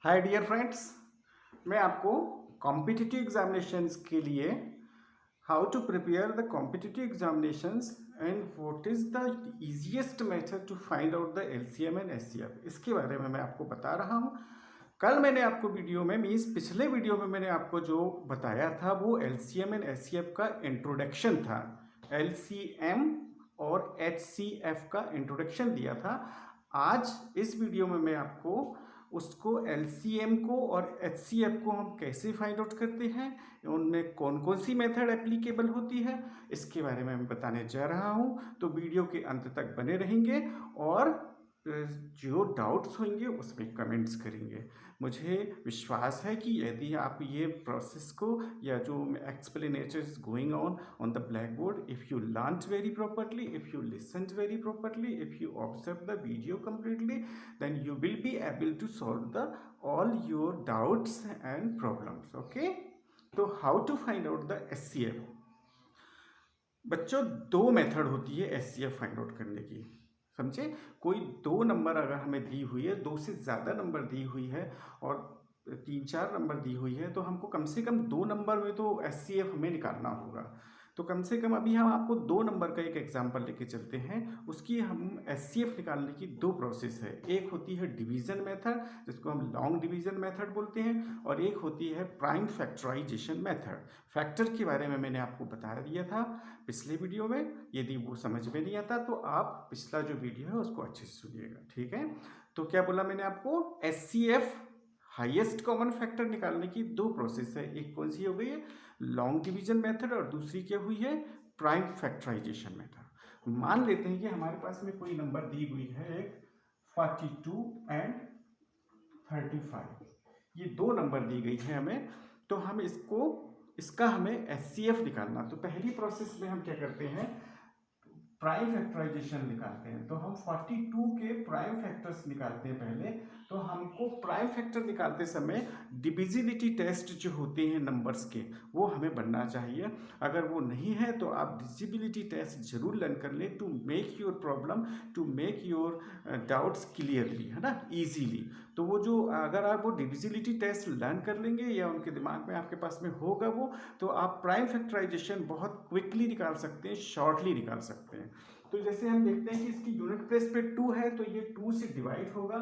Hi dear friends, मैं आपको competitive examinations के लिए how to prepare the competitive examinations and what is the easiest method to find out the LCM and HCF, इसके बारे में मैं आपको बता रहा हूँ। कल मैंने आपको वीडियो में मीन्स पिछले वीडियो में मैंने आपको जो बताया था वो एलसीएम एंड एचसीएफ का इंट्रोडक्शन था। एलसीएम और एचसीएफ का इंट्रोडक्शन दिया था। आज इस वीडियो में मैं आपको उसको एलसीएम को और एचसीएफ को हम कैसे फाइंड आउट करते हैं, उनमें कौन कौन सी मेथड एप्लीकेबल होती है, इसके बारे में मैं बताने जा रहा हूँ। तो वीडियो के अंत तक बने रहेंगे और जो डाउट्स होंगे उसमें कमेंट्स करेंगे। मुझे विश्वास है कि यदि आप ये प्रोसेस को या जो explanation is going on the black board, if you learn very properly, if you listen very properly, if you observe the video completely, then you will be able to solve the all your doubts and problems. Okay, तो how to find out the SCF? बच्चों, दो method होती है SCF find out करने की। समझे? कोई दो नंबर अगर हमें दी हुई है, दो से ज़्यादा नंबर दी हुई है और तीन चार नंबर दी हुई है, तो हमको कम से कम दो नंबर में तो SCF हमें निकालना होगा। तो कम से कम अभी हम आपको दो नंबर का एक एग्जाम्पल लेके चलते हैं। उसकी हम SCF निकालने की दो प्रोसेस है। एक होती है डिवीजन मेथड, जिसको हम लॉन्ग डिवीजन मेथड बोलते हैं, और एक होती है प्राइम फैक्टराइजेशन मेथड। फैक्टर के बारे में मैंने आपको बता दिया था पिछले वीडियो में। यदि वो समझ में नहीं आता तो आप पिछला जो वीडियो है उसको अच्छे से सुनिएगा, ठीक है? तो क्या बोला मैंने आपको? SCF हाईएस्ट कॉमन फैक्टर निकालने की दो प्रोसेस है। एक कौन सी हो गई है? लॉन्ग डिवीजन मेथड, और दूसरी क्या हुई है? Prime factorization method. मान लेते हैं कि हमारे पास में कोई नंबर दी हुई है, एक 42 एंड 35, ये दो नंबर दी गई है हमें। तो हम इसका हमें SCF निकालना। तो पहली प्रोसेस में हम क्या करते हैं? प्राइम फैक्टराइजेशन निकालते हैं। तो हम 42 के प्राइम फैक्टर्स निकालते हैं पहले। तो हमको प्राइम फैक्टर निकालते समय डिविजिबिलिटी टेस्ट जो होते हैं नंबर्स के, वो हमें बनना चाहिए। अगर वो नहीं है तो आप डिविजिबिलिटी टेस्ट जरूर लर्न कर लें, to make your problem, to make your doubts clearly, है ना, ईजीली। तो वो जो अगर आप वो डिविजिबिलिटी टेस्ट लर्न कर लेंगे या उनके दिमाग में आपके पास में होगा वो, तो आप प्राइम फैक्टराइजेशन बहुत क्विकली निकाल सकते हैं, शॉर्टली निकाल सकते हैं। तो जैसे हम देखते हैं कि इसकी यूनिट प्लेस पे 2 है, तो ये 2 से डिवाइड होगा।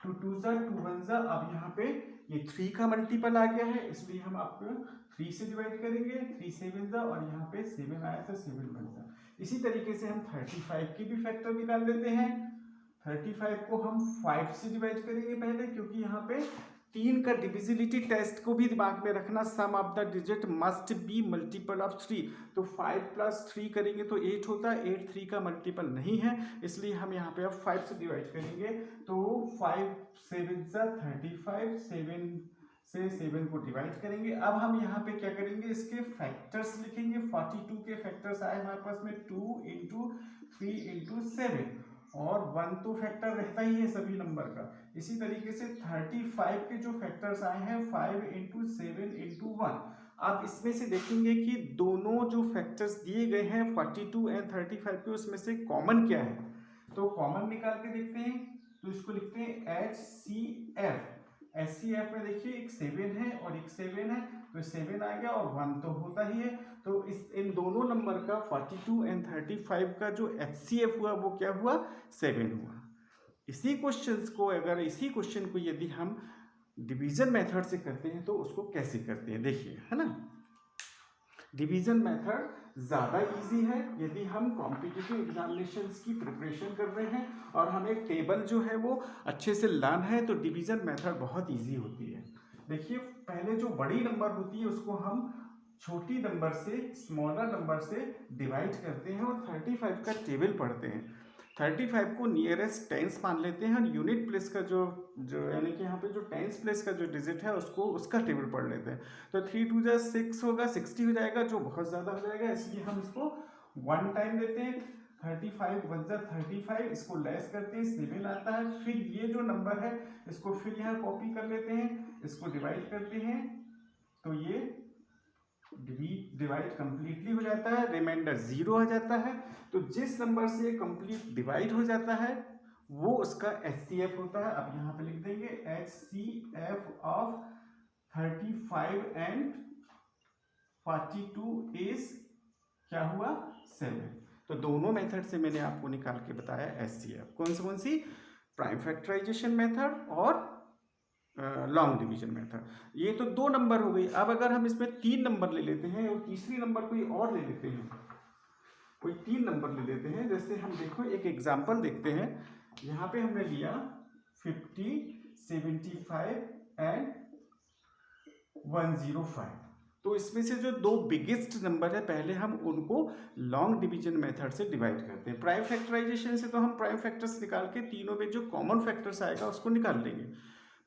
2 2 जा 2 1 जा। अब यहाँ पे ये 3 का मल्टीपल आ गया है, इसलिए हम आपको 3 से डिवाइड करेंगे। 3 7 जा, और यहाँ पे 7 आया था, 7 1 जा। इसी तरीके से हम 35 की भी फैक्टर निकाल लेते हैं। 35 को हम 5 से डिवाइड करेंगे पहले, क्योंकि यहाँ पे 3 का डिविजिबिलिटी टेस्ट को भी दिमाग में रखना, sum of the digit must be multiple of 3। तो 5 प्लस 3 करेंगे तो 8 होता है। 8 3 का मल्टीपल नहीं है, इसलिए हम यहाँ पे अब 5 से डिवाइड करेंगे। तो 5 7 जा 35, 7 से 7 को डिवाइड करेंगे। अब हम यहाँ पे क्या करेंगे? इसके फैक्टर्स लिखेंगे। 42 के फैक्टर्स आए हमारे पास में 2 इंटू 3 इंटू 7, और 1 तो फैक्टर रहता ही है सभी नंबर का। इसी तरीके से 35 के जो फैक्टर्स आए हैं 5 इंटू 7 इंटू 1। आप इसमें से देखेंगे कि दोनों जो फैक्टर्स दिए गए हैं 42 एंड 35 के, उसमें से कॉमन क्या है? तो कॉमन निकाल के देखते हैं। तो इसको लिखते हैं HCF। SCF में देखिए एक 7 है और एक 7 है, तो 7 आ गया, और 1 तो होता ही है। तो इन दोनों नंबर का 42 एंड 35 का जो HCF हुआ वो क्या हुआ? 7 हुआ। इसी क्वेश्चन को यदि हम डिवीजन मेथड से करते हैं तो उसको कैसे करते हैं, देखिए, है ना। डिवीजन मेथड ज़्यादा इजी है यदि हम कॉम्पिटिटिव एग्जामिनेशंस की प्रिपरेशन कर रहे हैं और हमें टेबल जो है वो अच्छे से लर्न है, तो डिवीजन मेथड बहुत इजी होती है। देखिए, पहले जो बड़ी नंबर होती है उसको हम छोटी नंबर से, स्मॉलर नंबर से डिवाइड करते हैं और 35 का टेबल पढ़ते हैं। 35 को नियरेस्ट टेंस मान लेते हैं, और यूनिट प्लेस का जो जो यानी कि यहाँ पे जो टेंस प्लेस का जो डिजिट है उसको, उसका टेबल पढ़ लेते हैं। तो 3 2 जा 6 होगा, 60 हो जाएगा, जो बहुत ज़्यादा हो जाएगा, इसलिए हम इसको 1 टाइम देते हैं। 35 1 जा 35, इसको लेस करते हैं, 7 आता है। फिर ये जो नंबर है इसको फिर यहाँ कॉपी कर लेते हैं, इसको डिवाइड करते हैं, तो ये डिवाइड कंप्लीटली हो जाता है, रिमाइंडर 0 आ जाता है। तो जिस नंबर से कंप्लीट डिवाइड हो जाता है वो उसका HCF होता है। अब यहाँ पे लिख देंगे HCF। ऑफ 35 एंड 42 इज क्या हुआ 7। तो दोनों मेथड से मैंने आपको निकाल के बताया एचसीएफ। कौन सी प्राइम फैक्टराइजेशन मेथड और लॉन्ग डिवीजन मेथड। ये तो 2 नंबर हो गई। अब अगर हम इसमें 3 नंबर ले लेते हैं और तीसरी नंबर कोई और ले लेते हैं, कोई 3 नंबर ले लेते हैं, जैसे हम देखो एक एग्जांपल देखते हैं। यहाँ पे हमने लिया 50, 75 एंड 105। तो इसमें से जो 2 बिगेस्ट नंबर है पहले हम उनको लॉन्ग डिवीजन मेथड से डिवाइड करते हैं। प्राइम फैक्टराइजेशन से तो हम प्राइम फैक्टर्स निकाल के तीनों में जो कॉमन फैक्टर्स आएगा उसको निकाल लेंगे।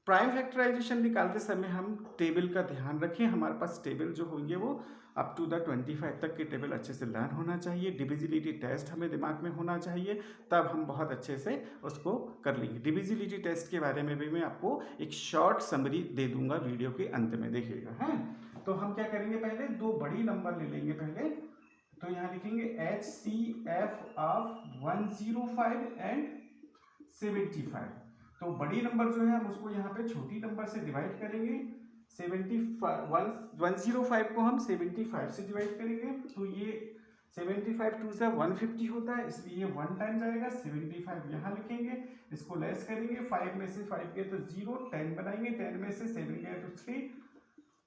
प्राइम फैक्टराइजेशन निकालते समय हम टेबल का ध्यान रखें, हमारे पास टेबल जो होंगे वो अप टू द 25 तक के टेबल अच्छे से लर्न होना चाहिए। डिविजिबिलिटी टेस्ट हमें दिमाग में होना चाहिए, तब हम बहुत अच्छे से उसको कर लेंगे। डिविजिबिलिटी टेस्ट के बारे में भी मैं आपको एक शॉर्ट समरी दे दूंगा वीडियो के अंत में, देखिएगा। है तो हम क्या करेंगे, पहले 2 बड़ी नंबर ले लेंगे पहले। तो यहाँ लिखेंगे HCF ऑफ 105 एंड 75। तो बड़ी नंबर जो है हम उसको यहाँ पे छोटी नंबर से डिवाइड करेंगे। 105 को हम 75 से डिवाइड करेंगे। तो ये 75 2 से 150 होता है, इसलिए 1 टाइम जाएगा। 75 यहाँ लिखेंगे, इसको लेस करेंगे। 5 में से 5 गए तो 0, 10 बनाएंगे। 10 में से 7 गए तो 3।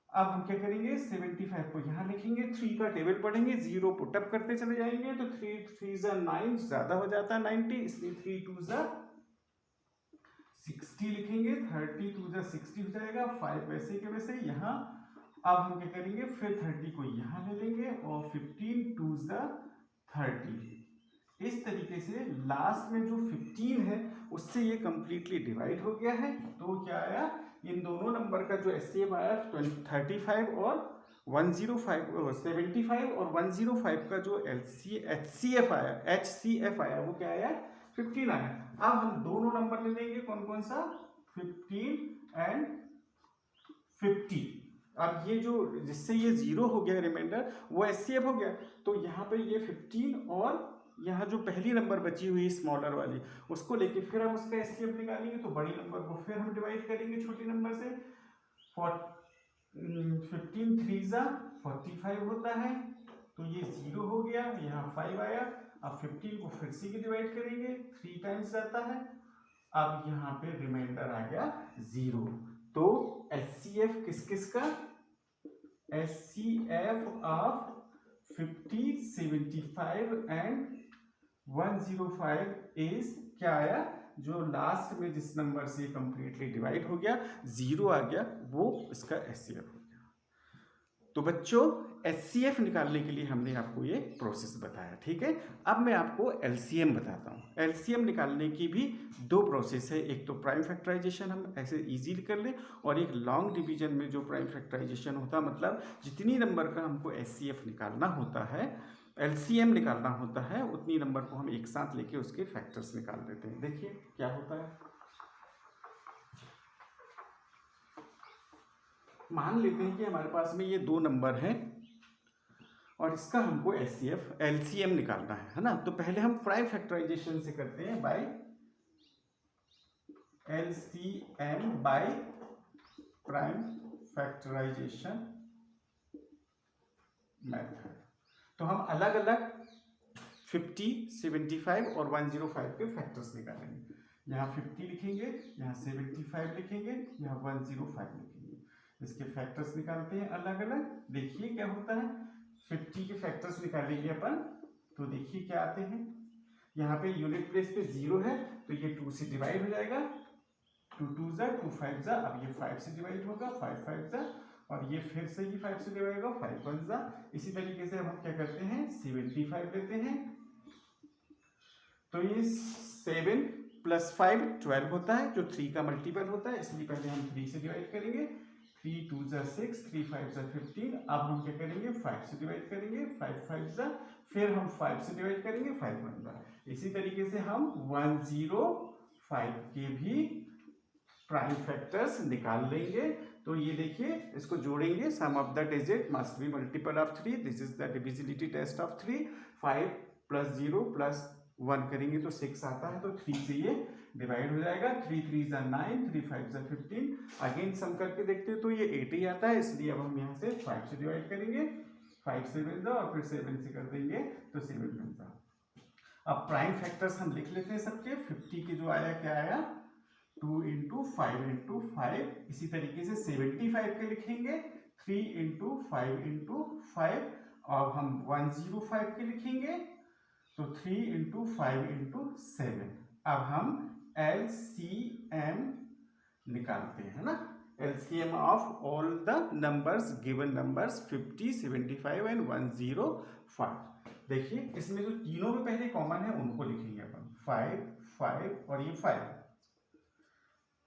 अब हम क्या करेंगे, 75 को यहाँ लिखेंगे, 3 का टेबल पढ़ेंगे, 0 पुटअप करते चले जाएंगे। तो 3 3 9 ज्यादा हो जाता है 90, इसलिए 3 2 60 लिखेंगे। 30 2 60 हो जाएगा। 5 वैसे के वैसे यहाँ। अब हम क्या करेंगे, फिर 30 को यहाँ ले लेंगे और 15 2 30। इस तरीके से लास्ट में जो 15 है उससे ये कंप्लीटली डिवाइड हो गया है। तो क्या आया, इन दोनों नंबर का जो एचसीएफ आया 35 और 105, 75 और 105 का जो एचसीएफ आया वो क्या आया, 15 आया। अब हम दोनों नंबर ले लेंगे, कौन सा, 15 एंड 50। अब ये जो जिससे ये 0 हो गया रिमाइंडर, वो एचसीएफ हो गया। तो यहाँ पे ये 15 और यहाँ जो पहली नंबर बची हुई स्मॉलर वाली उसको लेके फिर हम उसका एचसीएफ निकालेंगे। तो बड़ी नंबर को फिर हम डिवाइड करेंगे छोटी नंबर से। 15 3 45 होता है, तो ये 0 हो गया, यहाँ 5 आया। अब 15 को फिर से डिवाइड करेंगे, 3 टाइम्स जाता है। अब यहाँ पे रिमाइंडर आ गया 0। तो एचसीएफ किस का, एचसीएफ ऑफ 50, 75 एंड 105 इज क्या आया, जो लास्ट में जिस नंबर से कंप्लीटली डिवाइड हो गया 0 आ गया, वो इसका एचसीएफ हो गया। तो बच्चों एचसीएफ निकालने के लिए हमने आपको ये प्रोसेस बताया, ठीक है। अब मैं आपको एलसीएम बताता हूँ। एलसीएम निकालने की भी 2 प्रोसेस है। एक तो प्राइम फैक्टराइजेशन हम ऐसे इजीली कर ले, और एक लॉन्ग डिवीजन में जो प्राइम फैक्टराइजेशन होता है, मतलब जितनी नंबर का हमको एचसीएफ निकालना होता है, एलसीएम निकालना होता है, उतनी नंबर को हम एक साथ लेके उसके फैक्टर्स निकाल देते हैं। देखिए क्या होता है। मान लेते हैं कि हमारे पास में ये 2 नंबर हैं और इसका हमको एचसीएफ एलसीएम निकालना है ना। तो पहले हम प्राइम फैक्टराइजेशन से करते हैं, by LCM by prime factorization method. तो हम अलग अलग 50, 75 और 105 के फैक्टर्स निकालेंगे। यहाँ 50 लिखेंगे, यहाँ 75 लिखेंगे, यहाँ 105 लिखेंगे। इसके फैक्टर्स निकालते हैं अलग अलग। देखिए क्या होता है। 50 के फैक्टर्स निकालेंगे अपन, तो देखिए क्या आते हैं। यहाँ पे यूनिट प्लेस पे 0 है, तो ये 2 से डिवाइड हो जाएगा। 2 2 2 5 अब ये 5 से डिवाइड होगा, 5 5 और ये फिर से ही 5 से डिवाइड होगा, 5 1 इसी तरीके से हम क्या करते हैं, 75 लेते हैं। तो ये 7 + 5 12 होता है, जो 3 का मल्टीपल होता है, इसलिए पहले हम 3 से डिवाइड करेंगे। 3 2 6, 3 5 15। अब हम क्या करेंगे, 5 से डिवाइड करेंगे, 5 5 फिर हम 5 से डिवाइड करेंगे, 5 1 इसी तरीके से हम 105 के भी प्राइम फैक्टर्स निकाल लेंगे। तो ये देखिए, इसको जोड़ेंगे, sum of the digit must be multiple of 3। This is the divisibility test of 3। 5 + 0 + 1 करेंगे तो 6 आता है, तो 3 से ये डिवाइड हो जाएगा, 3 3 ज़ा 9, 3 5 ज़ा 15। अगेन सम करके देखते हैं तो ये 8 ही आता है, इसलिए अब हम यहाँ से 5 से डिवाइड करेंगे, 5 7 ज़ा और फिर 7 से कर देंगे तो 7 बनता। अब प्राइम फैक्टर्स हम लिख लेते हैं सबके। 50 के जो आया क्या आया 2 इंटू 5 इंटू 5, इसी तरीके से 75 के लिखेंगे 3 इंटू 5 इंटू 5। अब हम 105 के लिखेंगे तो 3 इंटू 5 इंटू 7। अब हम LCM निकालते हैं ना, LCM of all the numbers given numbers 50, 75 and 105। देखिए इसमें जो तीनों में पहले कॉमन है उनको लिखेंगे अपन, 5 5 और ये 5।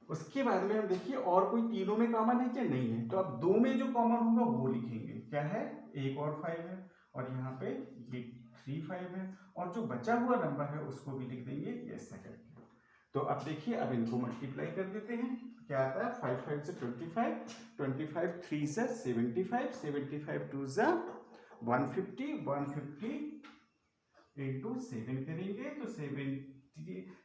उसके बाद में हम देखिए और कोई तीनों में कॉमन है क्या, नहीं है, तो अब दो में जो कॉमन होगा वो लिखेंगे, क्या है, एक और 5 है और यहाँ पे ये 3 5 है, और जो बचा हुआ नंबर है उसको भी लिख देंगे ऐसा करके। तो अब देखिए अब इनको मल्टीप्लाई कर देते हैं, क्या आता है 5 5 से 25, 25 3 से 75, 75 2 से 150, 150 इंटू 7 करेंगे तो 70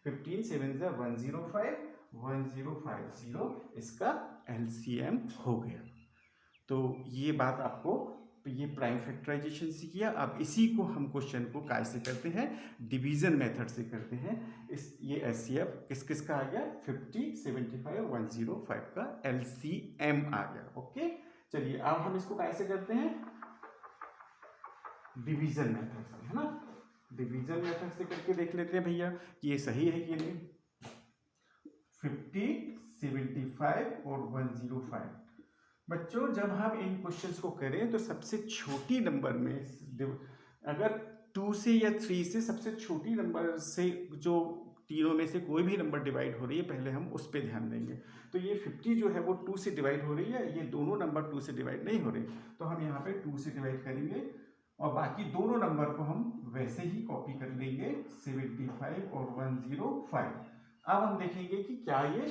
15 7 से 105, 1050 इसका LCM हो गया। तो ये बात आपको, ये प्राइम फैक्टराइजेशन से किया। अब इसी को हम क्वेश्चन को कैसे करते हैं, डिवीजन मेथड से करते हैं। इस ये SCF किस किस का आ गया, 50 75 105 का LCM आ गया। ओके चलिए अब हम इसको कैसे करते हैं, डिवीजन मेथड से, है ना। डिवीजन मेथड से करके देख लेते हैं भैया कि ये सही है कि नहीं। 50 75 और 105। बच्चों जब हम इन क्वेश्चंस को करें तो सबसे छोटी नंबर में, अगर 2 से या 3 से सबसे छोटी नंबर से जो तीनों में से कोई भी नंबर डिवाइड हो रही है पहले हम उस पर ध्यान देंगे। तो ये 50 जो है वो 2 से डिवाइड हो रही है, ये दोनों नंबर 2 से डिवाइड नहीं हो रहे, तो हम यहाँ पे 2 से डिवाइड करेंगे और बाकी दोनों नंबर को हम वैसे ही कॉपी कर लेंगे, 75 और 105। अब हम देखेंगे कि क्या ये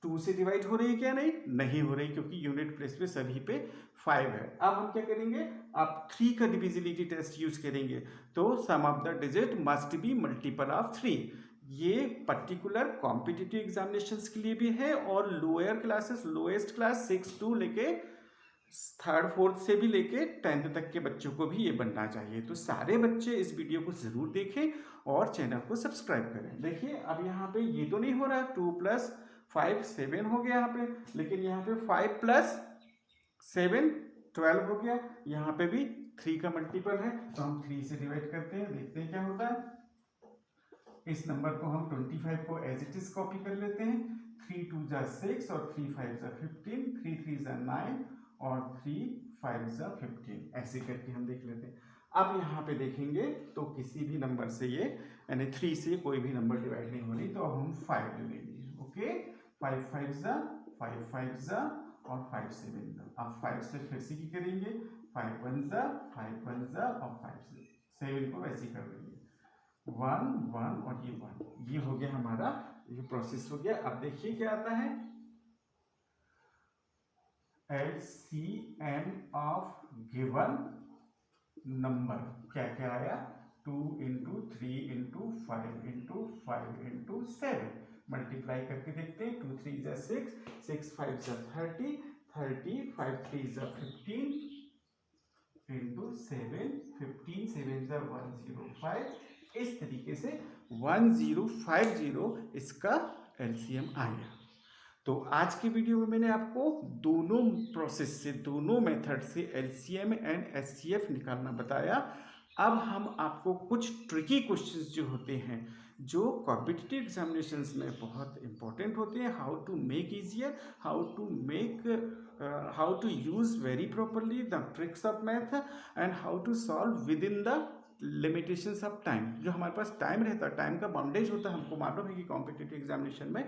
2 से डिवाइड हो रही है क्या, नहीं हो रही, क्योंकि यूनिट प्लेस पे सभी पे 5 है। अब हम क्या करेंगे, आप 3 का डिविजिबिलिटी टेस्ट यूज करेंगे, तो sum of the digit must be multiple of 3। ये पर्टिकुलर कॉम्पिटिटिव एग्जामिनेशंस के लिए भी है और lower classes, lowest class 6 to लेके 3rd 4th से भी लेके 10th तक के बच्चों को भी ये बनना चाहिए। तो सारे बच्चे इस वीडियो को जरूर देखें और चैनल को सब्सक्राइब करें। देखिए अब यहाँ पे ये तो नहीं हो रहा, 2 + 5 7 हो गया यहाँ पे, लेकिन यहाँ पे 5 + 7 12 हो गया, यहाँ पे भी 3 का मल्टीपल है, तो हम 3 से डिवाइड करते हैं, देखते हैं क्या होता है। इस नंबर को हम 25 को एज इट इज कॉपी कर लेते हैं, 3 2 ज़ा 6 और 3 5 ज़ा 15, 3 3 ज़ा 9 और 3 5 ज़ा 15, ऐसे करके हम देख लेते हैं। अब यहाँ पे देखेंगे तो किसी भी नंबर से ये यानी 3 से कोई भी नंबर डिवाइड नहीं हो रही, तो अब हम 5 ले लेंगे। ओके 5 5 ज़ा 5 5 ज़ा और 5 7 ज़ा। अब 5 से फिर से की करेंगे, 5 1 ज़ा 5 1 ज़ा और 5 7 को वैसे कर देंगे, 1 1 और ये 1, ये हो गया हमारा, ये प्रोसेस हो गया। अब देखिए क्या आता है, LCM ऑफ गिवन नंबर क्या क्या आया, 2 into 3 into 5 into 5 into 7। Multiply करके देखते हैं, 2 3 ज़ा 6, 6 5 ज़ा 30, 30 5 3 ज़ा 15 इंटू 7, 15 7 ज़ा 105। इस तरीके से 1050 इसका LCM आ गया। तो आज की वीडियो में मैंने आपको दोनों प्रोसेस से, दोनों मेथड से LCM एंड SCF निकालना बताया। अब हम आपको कुछ ट्रिकी क्वेश्चंस जो होते हैं, जो कॉम्पिटिटिव एग्जामिनेशंस में बहुत इंपॉर्टेंट होते हैं, how to make easier, how to use very properly the tricks of math and how to solve within the limitations of time. जो हमारे पास टाइम रहता है, टाइम का बाउंडेज होता है, हमको मालूम है कि कॉम्पिटिटिव एग्जामिनेशन में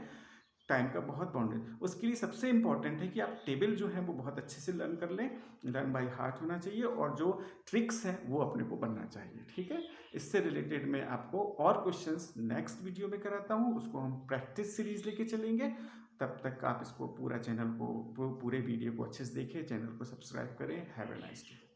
टाइम का बहुत बाउंडेज, उसके लिए सबसे इंपॉर्टेंट है कि आप टेबल जो है वो बहुत अच्छे से लर्न कर लें, लर्न बाय हार्ट होना चाहिए, और जो ट्रिक्स हैं वो अपने को बनना चाहिए। ठीक है, इससे रिलेटेड मैं आपको और क्वेश्चंस नेक्स्ट वीडियो में कराता हूँ, उसको हम प्रैक्टिस सीरीज लेके चलेंगे। तब तक आप इसको पूरा चैनल को, पूरे वीडियो को अच्छे से देखें, चैनल को सब्सक्राइब करें। Have a nice day.